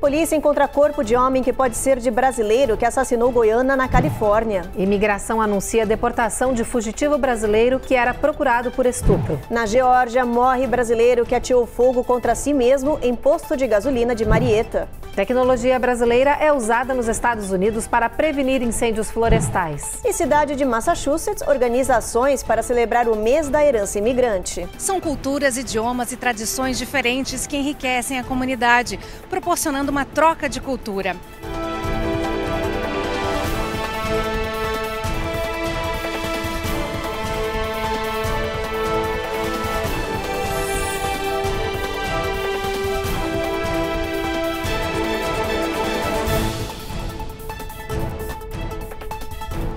Polícia encontra corpo de homem que pode ser de brasileiro que assassinou goiana na Califórnia. Imigração anuncia a deportação de fugitivo brasileiro que era procurado por estupro. Na Geórgia, morre brasileiro que ateou fogo contra si mesmo em posto de gasolina de Marieta. Tecnologia brasileira é usada nos Estados Unidos para prevenir incêndios florestais. E cidade de Massachusetts organiza ações para celebrar o mês da herança imigrante. São culturas, idiomas e tradições diferentes que enriquecem a comunidade, proporcionando uma troca de cultura.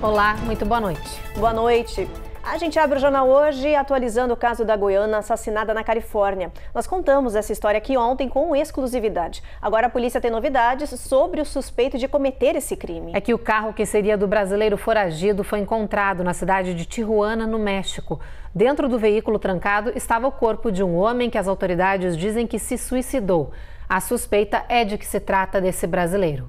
Olá, muito boa noite. Boa noite. A gente abre o jornal hoje atualizando o caso da goiana assassinada na Califórnia. Nós contamos essa história aqui ontem com exclusividade. Agora a polícia tem novidades sobre o suspeito de cometer esse crime. É que o carro que seria do brasileiro foragido foi encontrado na cidade de Tijuana, no México. Dentro do veículo trancado estava o corpo de um homem que as autoridades dizem que se suicidou. A suspeita é de que se trata desse brasileiro.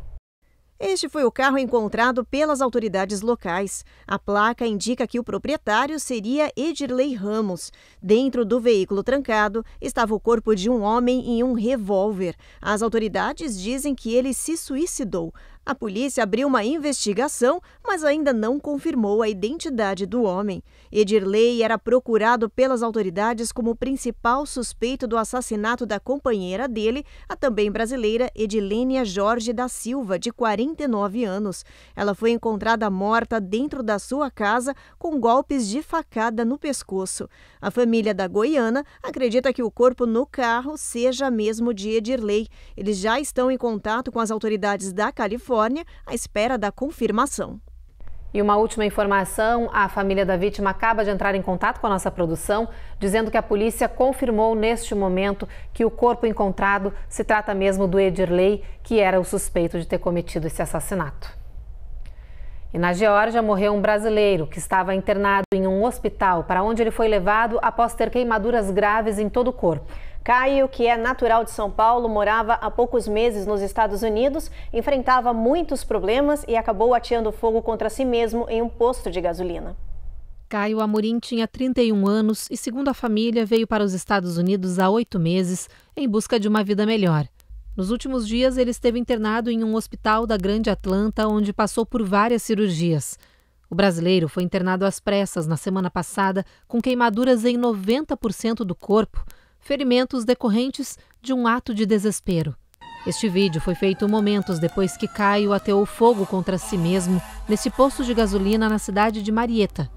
Este foi o carro encontrado pelas autoridades locais. A placa indica que o proprietário seria Edirley Ramos. Dentro do veículo trancado estava o corpo de um homem e um revólver. As autoridades dizem que ele se suicidou. A polícia abriu uma investigação, mas ainda não confirmou a identidade do homem. Edirley era procurado pelas autoridades como principal suspeito do assassinato da companheira dele, a também brasileira Edilênia Jorge da Silva, de 49 anos. Ela foi encontrada morta dentro da sua casa com golpes de facada no pescoço. A família da goiana acredita que o corpo no carro seja mesmo de Edirley. Eles já estão em contato com as autoridades da Califórnia à espera da confirmação. E uma última informação, a família da vítima acaba de entrar em contato com a nossa produção, dizendo que a polícia confirmou neste momento que o corpo encontrado se trata mesmo do Edirley, que era o suspeito de ter cometido esse assassinato. E na Geórgia morreu um brasileiro que estava internado em um hospital, para onde ele foi levado após ter queimaduras graves em todo o corpo. Caio, que é natural de São Paulo, morava há poucos meses nos Estados Unidos, enfrentava muitos problemas e acabou ateando fogo contra si mesmo em um posto de gasolina. Caio Amorim tinha 31 anos e, segundo a família, veio para os Estados Unidos há 8 meses em busca de uma vida melhor. Nos últimos dias, ele esteve internado em um hospital da Grande Atlanta, onde passou por várias cirurgias. O brasileiro foi internado às pressas na semana passada, com queimaduras em 90% do corpo, ferimentos decorrentes de um ato de desespero. Este vídeo foi feito momentos depois que Caio ateou fogo contra si mesmo nesse posto de gasolina na cidade de Marieta.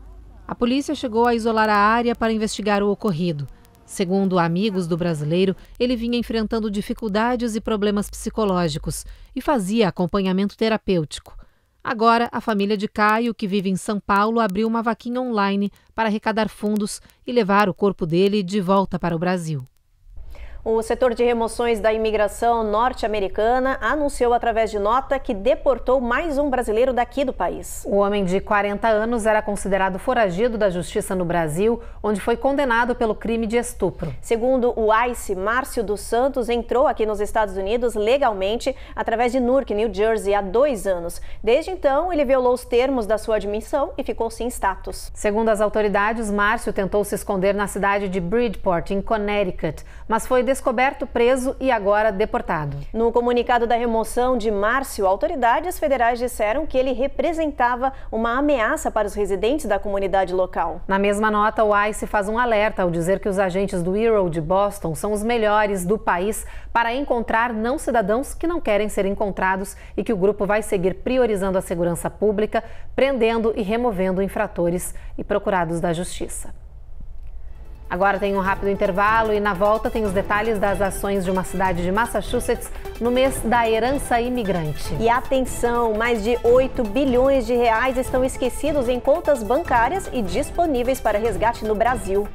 A polícia chegou a isolar a área para investigar o ocorrido. Segundo amigos do brasileiro, ele vinha enfrentando dificuldades e problemas psicológicos e fazia acompanhamento terapêutico. Agora, a família de Caio, que vive em São Paulo, abriu uma vaquinha online para arrecadar fundos e levar o corpo dele de volta para o Brasil. O setor de remoções da imigração norte-americana anunciou através de nota que deportou mais um brasileiro daqui do país. O homem de 40 anos era considerado foragido da justiça no Brasil, onde foi condenado pelo crime de estupro. Segundo o ICE, Márcio dos Santos entrou aqui nos Estados Unidos legalmente através de Newark, New Jersey, há 2 anos. Desde então, ele violou os termos da sua admissão e ficou sem status. Segundo as autoridades, Márcio tentou se esconder na cidade de Bridgeport, em Connecticut, mas foi descoberto, preso e agora deportado. No comunicado da remoção de Márcio, autoridades federais disseram que ele representava uma ameaça para os residentes da comunidade local. Na mesma nota, o ICE faz um alerta ao dizer que os agentes do Bureau de Boston são os melhores do país para encontrar não cidadãos que não querem ser encontrados e que o grupo vai seguir priorizando a segurança pública, prendendo e removendo infratores e procurados da justiça. Agora tem um rápido intervalo e na volta tem os detalhes das ações de uma cidade de Massachusetts no mês da herança imigrante. E atenção, mais de 8 bilhões de reais estão esquecidos em contas bancárias e disponíveis para resgate no Brasil.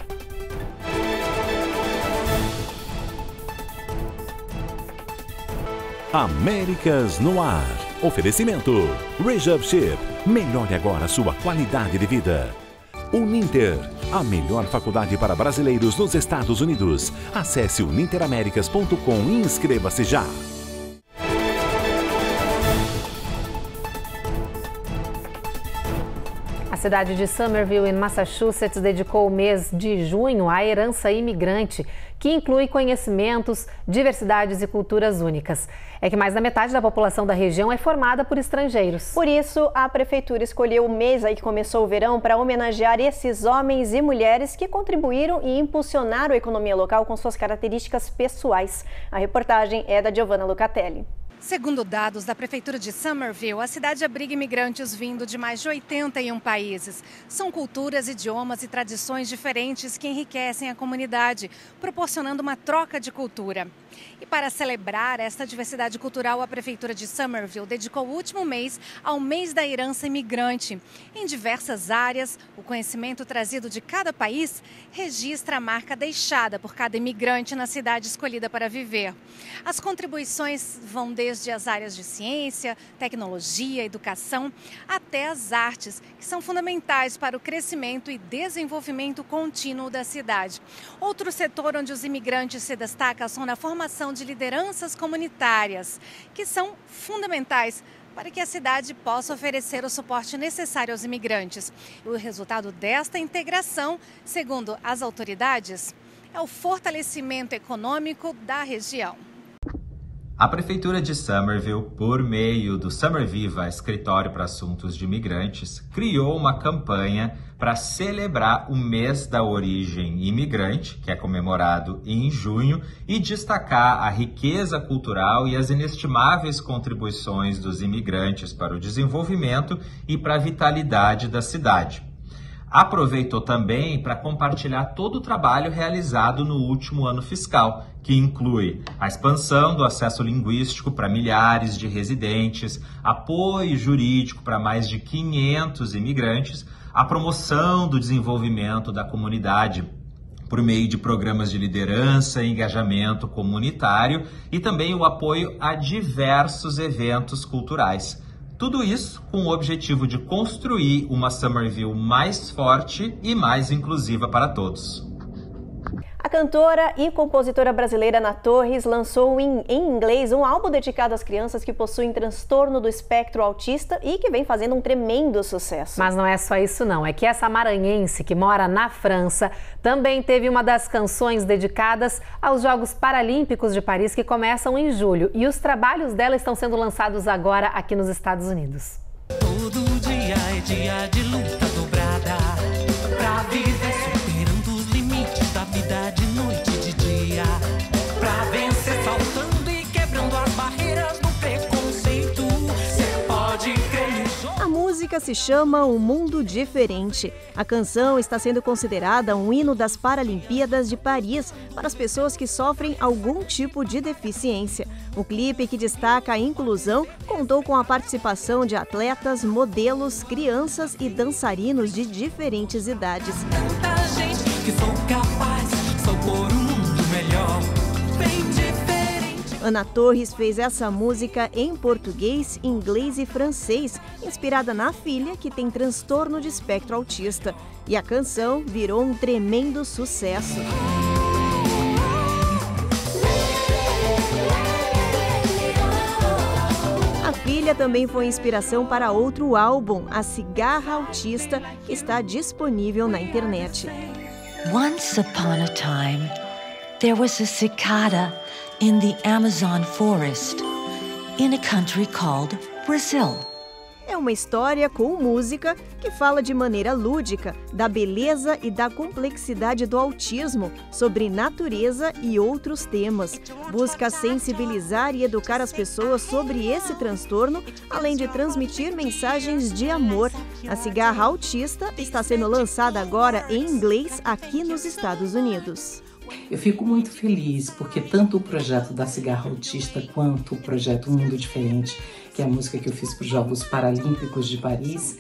Américas no ar. Oferecimento Rejab Ship. Melhore agora a sua qualidade de vida. Uninter, a melhor faculdade para brasileiros nos Estados Unidos. Acesse uninteraméricas.com e inscreva-se já. cidade de Somerville, em Massachusetts, dedicou o mês de junho à herança imigrante, que inclui conhecimentos, diversidades e culturas únicas. É que mais da metade da população da região é formada por estrangeiros. Por isso, a prefeitura escolheu o mês aí que começou o verão para homenagear esses homens e mulheres que contribuíram e impulsionaram a economia local com suas características pessoais. A reportagem é da Giovanna Lucatelli. Segundo dados da Prefeitura de Somerville, a cidade abriga imigrantes vindo de mais de 81 países. São culturas, idiomas e tradições diferentes que enriquecem a comunidade, proporcionando uma troca de cultura. E para celebrar esta diversidade cultural, a Prefeitura de Somerville dedicou o último mês ao mês da herança imigrante. Em diversas áreas, o conhecimento trazido de cada país registra a marca deixada por cada imigrante na cidade escolhida para viver. As contribuições vão desde as áreas de ciência, tecnologia, educação, até as artes, que são fundamentais para o crescimento e desenvolvimento contínuo da cidade. Outro setor onde os imigrantes se destacam são na formação de lideranças comunitárias, que são fundamentais para que a cidade possa oferecer o suporte necessário aos imigrantes. O resultado desta integração, segundo as autoridades, é o fortalecimento econômico da região. A Prefeitura de Somerville, por meio do Somerviva, Escritório para Assuntos de Imigrantes, criou uma campanha para celebrar o mês da origem imigrante, que é comemorado em junho, e destacar a riqueza cultural e as inestimáveis contribuições dos imigrantes para o desenvolvimento e para a vitalidade da cidade. Aproveitou também para compartilhar todo o trabalho realizado no último ano fiscal, que inclui a expansão do acesso linguístico para milhares de residentes, apoio jurídico para mais de 500 imigrantes, a promoção do desenvolvimento da comunidade por meio de programas de liderança e engajamento comunitário e também o apoio a diversos eventos culturais. Tudo isso com o objetivo de construir uma Somerville mais forte e mais inclusiva para todos. A cantora e compositora brasileira Ana Torres lançou em inglês um álbum dedicado às crianças que possuem transtorno do espectro autista e que vem fazendo um tremendo sucesso. Mas não é só isso não, é que essa maranhense que mora na França também teve uma das canções dedicadas aos Jogos Paralímpicos de Paris que começam em julho e os trabalhos dela estão sendo lançados agora aqui nos Estados Unidos. Todo dia é dia de luta dobrada pra viver superando os limites da vida de noite e de dia, pra vencer saltando e quebrando as barreiras do preconceito. Cê pode crer no jogo. A música se chama Um Mundo Diferente. A canção está sendo considerada um hino das Paralimpíadas de Paris para as pessoas que sofrem algum tipo de deficiência. O clipe, que destaca a inclusão, contou com a participação de atletas, modelos, crianças e dançarinos de diferentes idades. Tanta gente que sou capaz, sou por um mundo melhor, bem diferente. Ana Torres fez essa música em português, inglês e francês, inspirada na filha que tem transtorno de espectro autista. E a canção virou um tremendo sucesso. A filha também foi inspiração para outro álbum, A Cigarra Autista, que está disponível na internet. Once upon a time, there was a cicada in the Amazon forest, in a country called Brazil. É uma história com música que fala de maneira lúdica da beleza e da complexidade do autismo, sobre natureza e outros temas. Busca sensibilizar e educar as pessoas sobre esse transtorno, além de transmitir mensagens de amor. A Cigarra Autista está sendo lançada agora em inglês aqui nos Estados Unidos. Eu fico muito feliz porque tanto o projeto da Cigarra Autista quanto o projeto Um Mundo Diferente, que é a música que eu fiz para os Jogos Paralímpicos de Paris,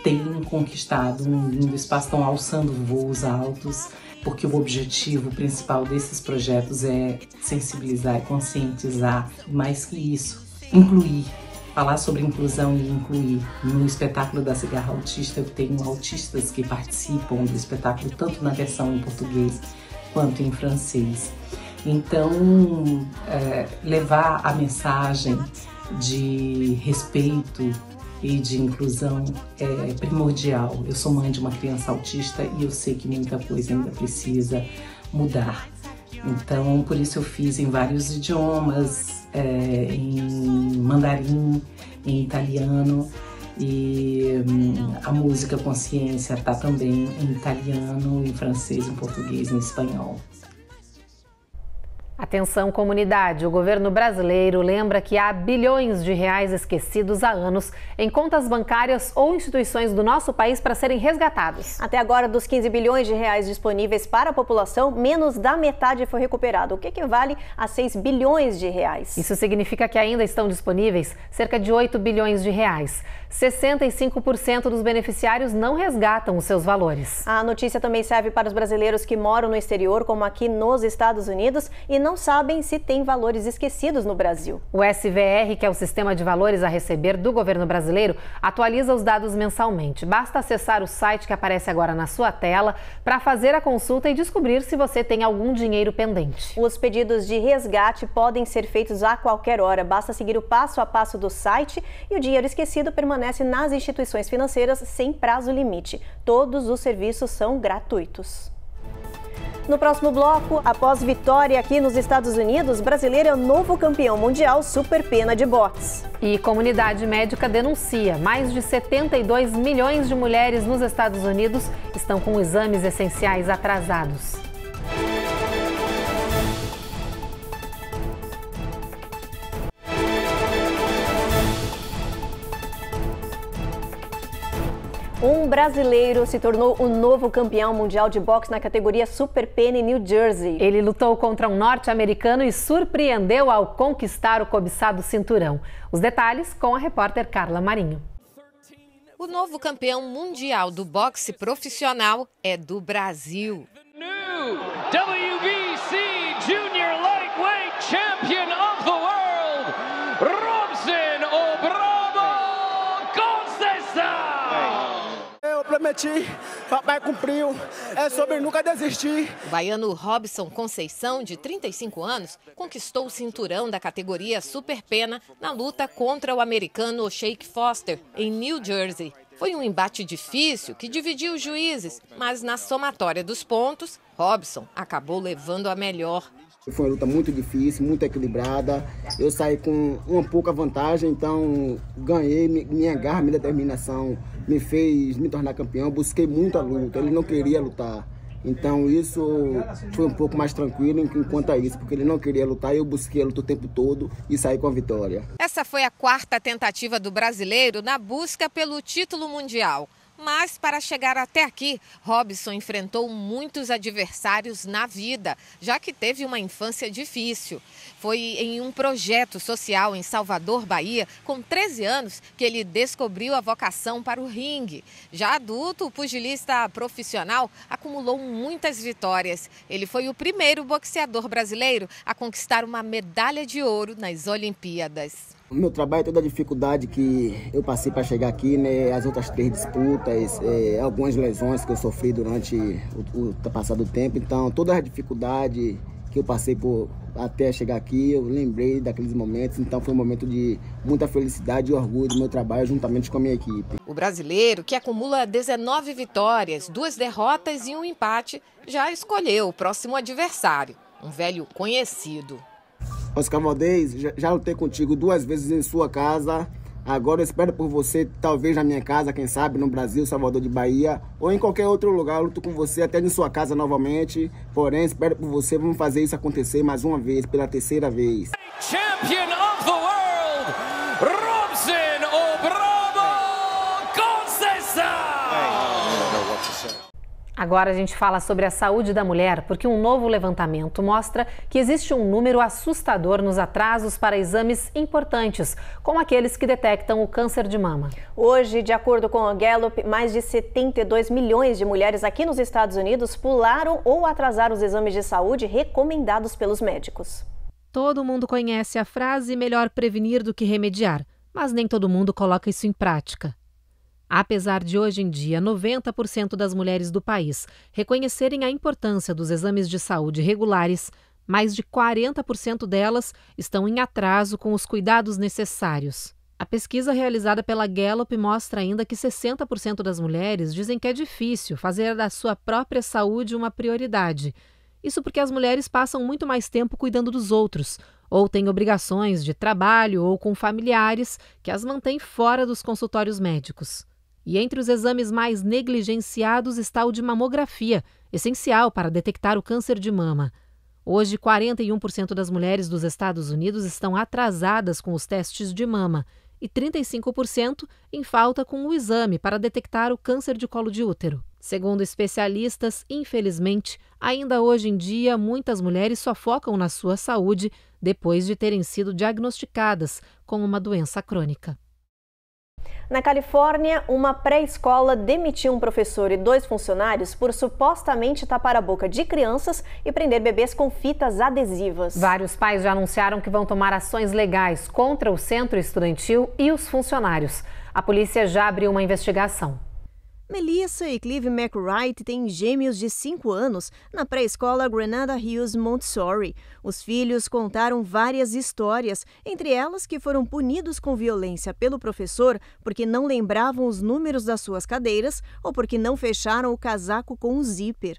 tem conquistado um lindo espaço, estão alçando voos altos, porque o objetivo principal desses projetos é sensibilizar e conscientizar, mais que isso, incluir. Falar sobre inclusão e incluir. No espetáculo da Cigarra Autista, eu tenho autistas que participam do espetáculo, tanto na versão em português quanto em francês. Então, levar a mensagem de respeito e de inclusão é primordial. Eu sou mãe de uma criança autista e eu sei que muita coisa ainda precisa mudar. Então, por isso eu fiz em vários idiomas, em mandarim, em italiano, e a música Consciência está também em italiano, em francês, em português, em espanhol. Atenção, comunidade, o governo brasileiro lembra que há bilhões de reais esquecidos há anos em contas bancárias ou instituições do nosso país para serem resgatados. Até agora, dos 15 bilhões de reais disponíveis para a população, menos da metade foi recuperado, o que equivale a 6 bilhões de reais. Isso significa que ainda estão disponíveis cerca de 8 bilhões de reais. 65% dos beneficiários não resgatam os seus valores. A notícia também serve para os brasileiros que moram no exterior, como aqui nos Estados Unidos, e não sabem se tem valores esquecidos no Brasil. O SVR, que é o Sistema de Valores a Receber do governo brasileiro, atualiza os dados mensalmente. Basta acessar o site que aparece agora na sua tela para fazer a consulta e descobrir se você tem algum dinheiro pendente. Os pedidos de resgate podem ser feitos a qualquer hora. Basta seguir o passo a passo do site e o dinheiro esquecido permanece nas instituições financeiras sem prazo limite. Todos os serviços são gratuitos. No próximo bloco, após vitória aqui nos Estados Unidos, brasileiro é o novo campeão mundial super pena de boxe. E comunidade médica denuncia: mais de 72 milhões de mulheres nos Estados Unidos estão com exames essenciais atrasados. Um brasileiro se tornou o novo campeão mundial de boxe na categoria super pena em New Jersey. Ele lutou contra um norte-americano e surpreendeu ao conquistar o cobiçado cinturão. Os detalhes com a repórter Carla Marinho. O novo campeão mundial do boxe profissional é do Brasil. WBC Junior Lightweight Champion of the World, Robson O Bravo Conceição. Eu prometi, papai cumpriu, é sobre nunca desistir. O baiano Robson Conceição, de 35 anos, conquistou o cinturão da categoria super pena na luta contra o americano Shake Foster, em New Jersey. Foi um embate difícil que dividiu os juízes, mas na somatória dos pontos, Robson acabou levando a melhor. Foi uma luta muito difícil, muito equilibrada. Eu saí com uma pouca vantagem, então ganhei. Minha garra, minha determinação me fez me tornar campeão. Busquei muito a luta, ele não queria lutar. Então isso foi um pouco mais tranquilo enquanto a isso, porque ele não queria lutar e eu busquei a luta o tempo todo e saí com a vitória. Essa foi a quarta tentativa do brasileiro na busca pelo título mundial. Mas para chegar até aqui, Robson enfrentou muitos adversários na vida, já que teve uma infância difícil. Foi em um projeto social em Salvador, Bahia, com 13 anos, que ele descobriu a vocação para o ringue. Já adulto, o pugilista profissional acumulou muitas vitórias. Ele foi o primeiro boxeador brasileiro a conquistar uma medalha de ouro nas Olimpíadas. O meu trabalho, toda a dificuldade que eu passei para chegar aqui, né, as outras 3 disputas, algumas lesões que eu sofri durante o passado tempo. Então, toda a dificuldade que eu passei até chegar aqui, eu lembrei daqueles momentos. Então, foi um momento de muita felicidade e orgulho do meu trabalho juntamente com a minha equipe. O brasileiro, que acumula 19 vitórias, 2 derrotas e um empate, já escolheu o próximo adversário, um velho conhecido. Oscar Valdez, já lutei contigo 2 vezes em sua casa. Agora eu espero por você, talvez na minha casa, quem sabe, no Brasil, Salvador de Bahia, ou em qualquer outro lugar. Eu luto com você até em sua casa novamente. Porém, espero por você, vamos fazer isso acontecer mais uma vez, pela 3ª vez. Champion of the world, Robson O Bravo Conceição. Agora a gente fala sobre a saúde da mulher, porque um novo levantamento mostra que existe um número assustador nos atrasos para exames importantes, como aqueles que detectam o câncer de mama. Hoje, de acordo com o Gallup, mais de 72 milhões de mulheres aqui nos Estados Unidos pularam ou atrasaram os exames de saúde recomendados pelos médicos. Todo mundo conhece a frase melhor prevenir do que remediar, mas nem todo mundo coloca isso em prática. Apesar de hoje em dia 90% das mulheres do país reconhecerem a importância dos exames de saúde regulares, mais de 40% delas estão em atraso com os cuidados necessários. A pesquisa realizada pela Gallup mostra ainda que 60% das mulheres dizem que é difícil fazer da sua própria saúde uma prioridade. Isso porque as mulheres passam muito mais tempo cuidando dos outros, ou têm obrigações de trabalho ou com familiares que as mantêm fora dos consultórios médicos. E entre os exames mais negligenciados está o de mamografia, essencial para detectar o câncer de mama. Hoje, 41% das mulheres dos Estados Unidos estão atrasadas com os testes de mama e 35% em falta com o exame para detectar o câncer de colo de útero. Segundo especialistas, infelizmente, ainda hoje em dia, muitas mulheres só focam na sua saúde depois de terem sido diagnosticadas com uma doença crônica. Na Califórnia, uma pré-escola demitiu um professor e 2 funcionários por supostamente tapar a boca de crianças e prender bebês com fitas adesivas. Vários pais já anunciaram que vão tomar ações legais contra o centro estudantil e os funcionários. A polícia já abriu uma investigação. Melissa e Clive McWright têm gêmeos de 5 anos na pré-escola Granada Hills Montessori. Os filhos contaram várias histórias, entre elas que foram punidos com violência pelo professor porque não lembravam os números das suas cadeiras ou porque não fecharam o casaco com um zíper.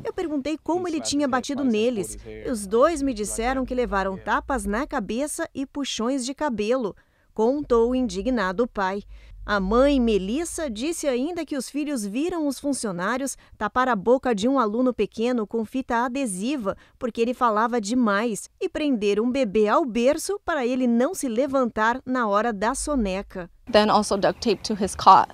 Eu perguntei como ele tinha batido neles e os 2 me disseram que levaram tapas na cabeça e puxões de cabelo, contou o indignado pai. A mãe, Melissa, disse ainda que os filhos viram os funcionários tapar a boca de um aluno pequeno com fita adesiva porque ele falava demais e prender um bebê ao berço para ele não se levantar na hora da soneca. Then also duct tape to his cot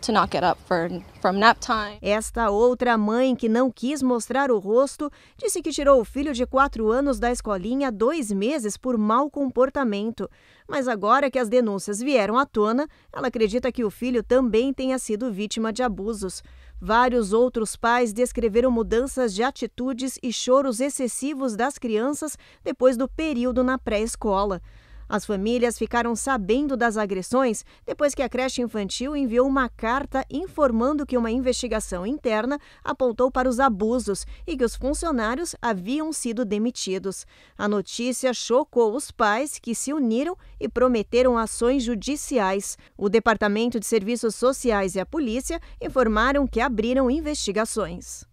to not get up from nap time. Esta outra mãe, que não quis mostrar o rosto, disse que tirou o filho de 4 anos da escolinha há 2 meses por mau comportamento. Mas agora que as denúncias vieram à tona, ela acredita que o filho também tenha sido vítima de abusos. Vários outros pais descreveram mudanças de atitudes e choros excessivos das crianças depois do período na pré-escola. As famílias ficaram sabendo das agressões depois que a creche infantil enviou uma carta informando que uma investigação interna apontou para os abusos e que os funcionários haviam sido demitidos. A notícia chocou os pais, que se uniram e prometeram ações judiciais. O Departamento de Serviços Sociais e a polícia informaram que abriram investigações.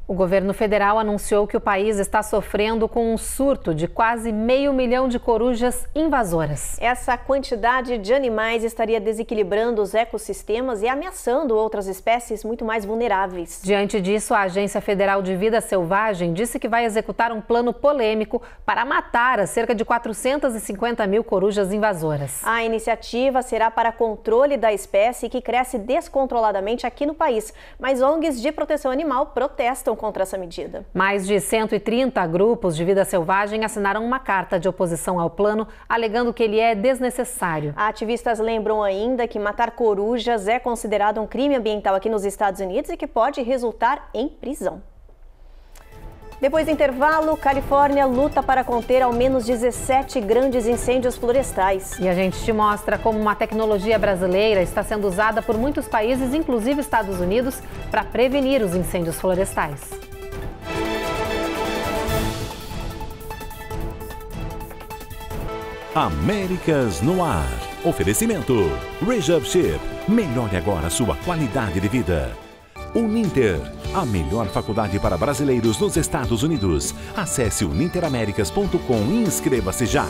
O governo federal anunciou que o país está sofrendo com um surto de quase 500 mil de corujas invasoras. Essa quantidade de animais estaria desequilibrando os ecossistemas e ameaçando outras espécies muito mais vulneráveis. Diante disso, a Agência Federal de Vida Selvagem disse que vai executar um plano polêmico para matar as cerca de 450 mil corujas invasoras. A iniciativa será para controle da espécie, que cresce descontroladamente aqui no país, mas ONGs de proteção animal protestam contra essa medida. Mais de 130 grupos de vida selvagem assinaram uma carta de oposição ao plano, alegando que ele é desnecessário. Ativistas lembram ainda que matar corujas é considerado um crime ambiental aqui nos Estados Unidos e que pode resultar em prisão. Depois do intervalo, Califórnia luta para conter ao menos 17 grandes incêndios florestais. E a gente te mostra como uma tecnologia brasileira está sendo usada por muitos países, inclusive Estados Unidos, para prevenir os incêndios florestais. Américas no Ar. Oferecimento Rejab Ship. Melhore agora a sua qualidade de vida. Uninter, a melhor faculdade para brasileiros nos Estados Unidos. Acesse uninteraméricas.com e inscreva-se já.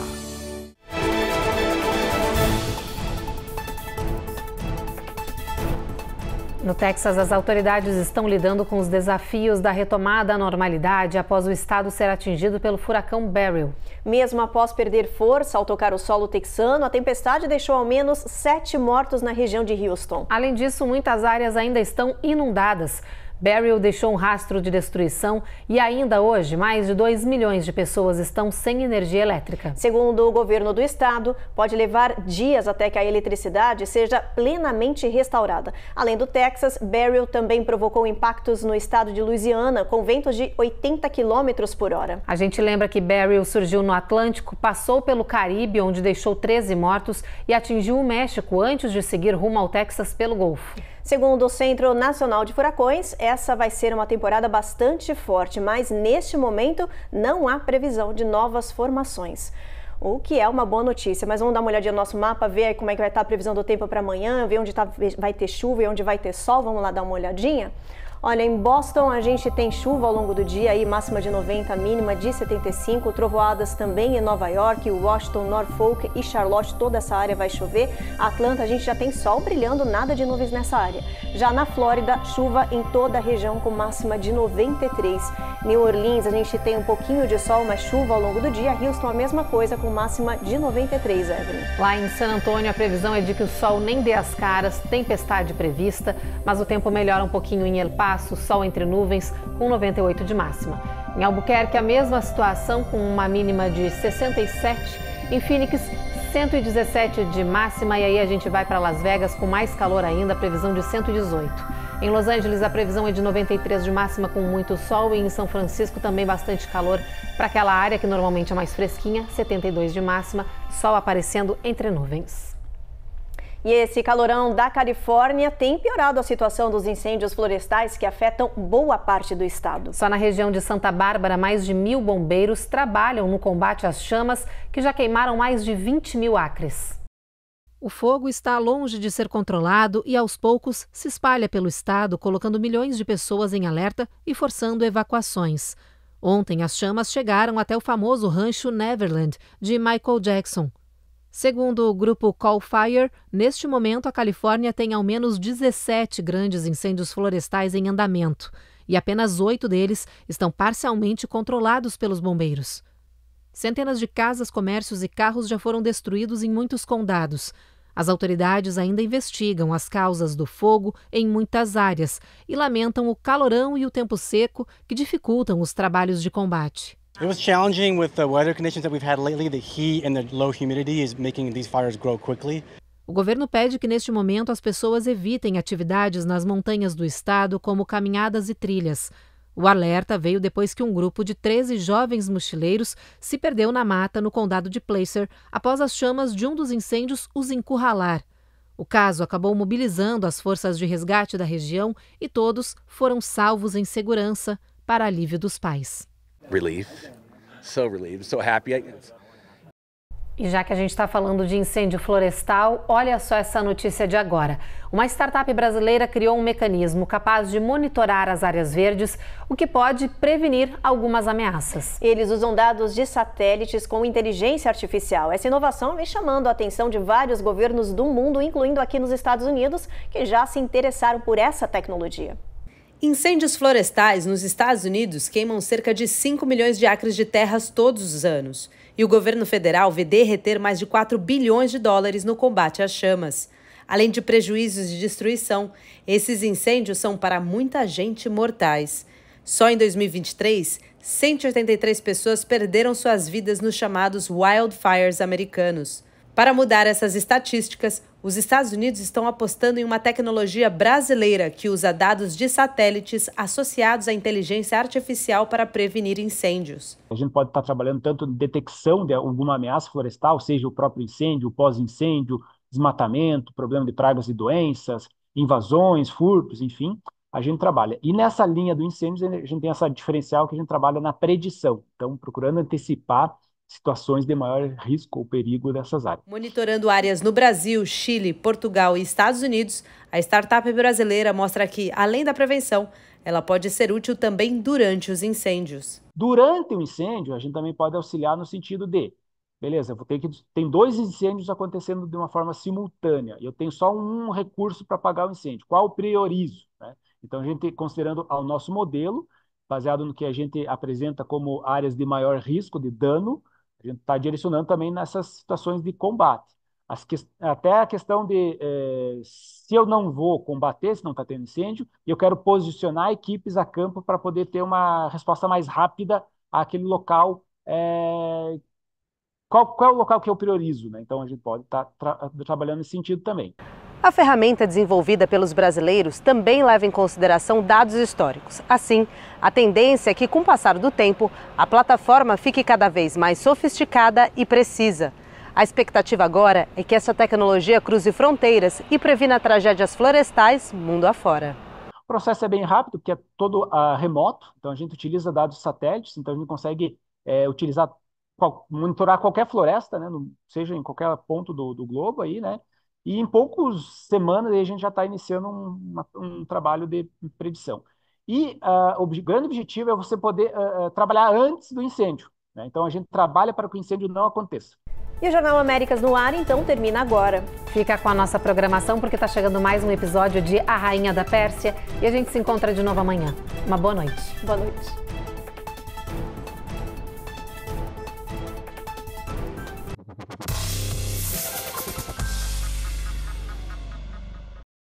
No Texas, as autoridades estão lidando com os desafios da retomada à normalidade após o estado ser atingido pelo furacão Beryl. Mesmo após perder força ao tocar o solo texano, a tempestade deixou ao menos 7 mortos na região de Houston. Além disso, muitas áreas ainda estão inundadas. Beryl deixou um rastro de destruição e ainda hoje mais de 2 milhões de pessoas estão sem energia elétrica. Segundo o governo do estado, pode levar dias até que a eletricidade seja plenamente restaurada. Além do Texas, Beryl também provocou impactos no estado de Louisiana, com ventos de 80 km por hora. A gente lembra que Beryl surgiu no Atlântico, passou pelo Caribe, onde deixou 13 mortos, e atingiu o México antes de seguir rumo ao Texas pelo Golfo. Segundo o Centro Nacional de Furacões, essa vai ser uma temporada bastante forte, mas neste momento não há previsão de novas formações. o que é uma boa notícia. Mas vamos dar uma olhadinha no nosso mapa, ver aí como é que vai estar a previsão do tempo para amanhã, ver onde vai ter chuva e onde vai ter sol. Vamos lá dar uma olhadinha? Olha, em Boston a gente tem chuva ao longo do dia, aí máxima de 90, mínima de 75, trovoadas também em Nova York, Washington, Norfolk e Charlotte, toda essa área vai chover. Atlanta a gente já tem sol brilhando, nada de nuvens nessa área. Já na Flórida, chuva em toda a região com máxima de 93. New Orleans a gente tem um pouquinho de sol, mas chuva ao longo do dia. Houston a mesma coisa com máxima de 93, Evelyn. Lá em San Antônio a previsão é de que o sol nem dê as caras, tempestade prevista, mas o tempo melhora um pouquinho em El Paso, sol entre nuvens com 98 de máxima. Em Albuquerque, a mesma situação com uma mínima de 67. Em Phoenix, 117 de máxima. E aí a gente vai para Las Vegas com mais calor ainda, previsão de 118. Em Los Angeles, a previsão é de 93 de máxima com muito sol. E em São Francisco também bastante calor para aquela área que normalmente é mais fresquinha, 72 de máxima, sol aparecendo entre nuvens. E esse calorão da Califórnia tem piorado a situação dos incêndios florestais que afetam boa parte do estado. Só na região de Santa Bárbara, mais de 1.000 bombeiros trabalham no combate às chamas que já queimaram mais de 20.000 acres. O fogo está longe de ser controlado e, aos poucos, se espalha pelo estado, colocando milhões de pessoas em alerta e forçando evacuações. Ontem, as chamas chegaram até o famoso rancho Neverland, de Michael Jackson. Segundo o grupo Call Fire, neste momento a Califórnia tem ao menos 17 grandes incêndios florestais em andamento e apenas 8 deles estão parcialmente controlados pelos bombeiros. Centenas de casas, comércios e carros já foram destruídos em muitos condados. As autoridades ainda investigam as causas do fogo em muitas áreas e lamentam o calorão e o tempo seco que dificultam os trabalhos de combate. It was challenging with the weather conditions that we've had lately. The heat and the low humidity is making these fires grow quickly. O governo pede que neste momento as pessoas evitem atividades nas montanhas do estado, como caminhadas e trilhas. O alerta veio depois que um grupo de 13 jovens mochileiros se perdeu na mata no condado de Placer após as chamas de um dos incêndios os encurralar. O caso acabou mobilizando as forças de resgate da região e todos foram salvos em segurança, para alívio dos pais. Relief, so happy. E já que a gente está falando de incêndio florestal, olha só essa notícia de agora. Uma startup brasileira criou um mecanismo capaz de monitorar as áreas verdes, o que pode prevenir algumas ameaças. Eles usam dados de satélites com inteligência artificial. Essa inovação vem chamando a atenção de vários governos do mundo, incluindo aqui nos Estados Unidos, que já se interessaram por essa tecnologia. Incêndios florestais nos Estados Unidos queimam cerca de 5 milhões de acres de terras todos os anos. E o governo federal vê derreter mais de 4 bilhões de dólares no combate às chamas. Além de prejuízos de destruição, esses incêndios são para muita gente mortais. Só em 2023, 183 pessoas perderam suas vidas nos chamados wildfires americanos. Para mudar essas estatísticas, os Estados Unidos estão apostando em uma tecnologia brasileira que usa dados de satélites associados à inteligência artificial para prevenir incêndios. A gente pode estar trabalhando tanto em detecção de alguma ameaça florestal, seja o próprio incêndio, o pós-incêndio, desmatamento, problema de pragas e doenças, invasões, furtos, enfim, a gente trabalha. E nessa linha do incêndio, a gente tem essa diferencial que a gente trabalha na predição, então procurando antecipar situações de maior risco ou perigo dessas áreas. Monitorando áreas no Brasil, Chile, Portugal e Estados Unidos, a startup brasileira mostra que, além da prevenção, ela pode ser útil também durante os incêndios. Durante o incêndio, a gente também pode auxiliar no sentido de, beleza, tem 2 incêndios acontecendo de uma forma simultânea, e eu tenho só um recurso para apagar o incêndio. Qual eu priorizo? Né? Então, a gente, considerando o nosso modelo, baseado no que a gente apresenta como áreas de maior risco de dano, a gente está direcionando também nessas situações de combate. Até a questão de se eu não vou combater, se não está tendo incêndio, eu quero posicionar equipes a campo para poder ter uma resposta mais rápida àquele local. Qual é o local que eu priorizo? Né? Então a gente pode estar trabalhando nesse sentido também. A ferramenta desenvolvida pelos brasileiros também leva em consideração dados históricos. Assim, a tendência é que, com o passar do tempo, a plataforma fique cada vez mais sofisticada e precisa. A expectativa agora é que essa tecnologia cruze fronteiras e previna tragédias florestais mundo afora. O processo é bem rápido, porque é todo remoto, então a gente utiliza dados satélites, então a gente consegue utilizar monitorar qualquer floresta, né, seja em qualquer ponto do globo aí, né, e em poucas semanas a gente já está iniciando um trabalho de predição. E o grande objetivo é você poder trabalhar antes do incêndio, né? Então a gente trabalha para que o incêndio não aconteça. E o Jornal Américas no Ar, então, termina agora. Fica com a nossa programação porque está chegando mais um episódio de A Rainha da Pérsia e a gente se encontra de novo amanhã. Uma boa noite. Boa noite.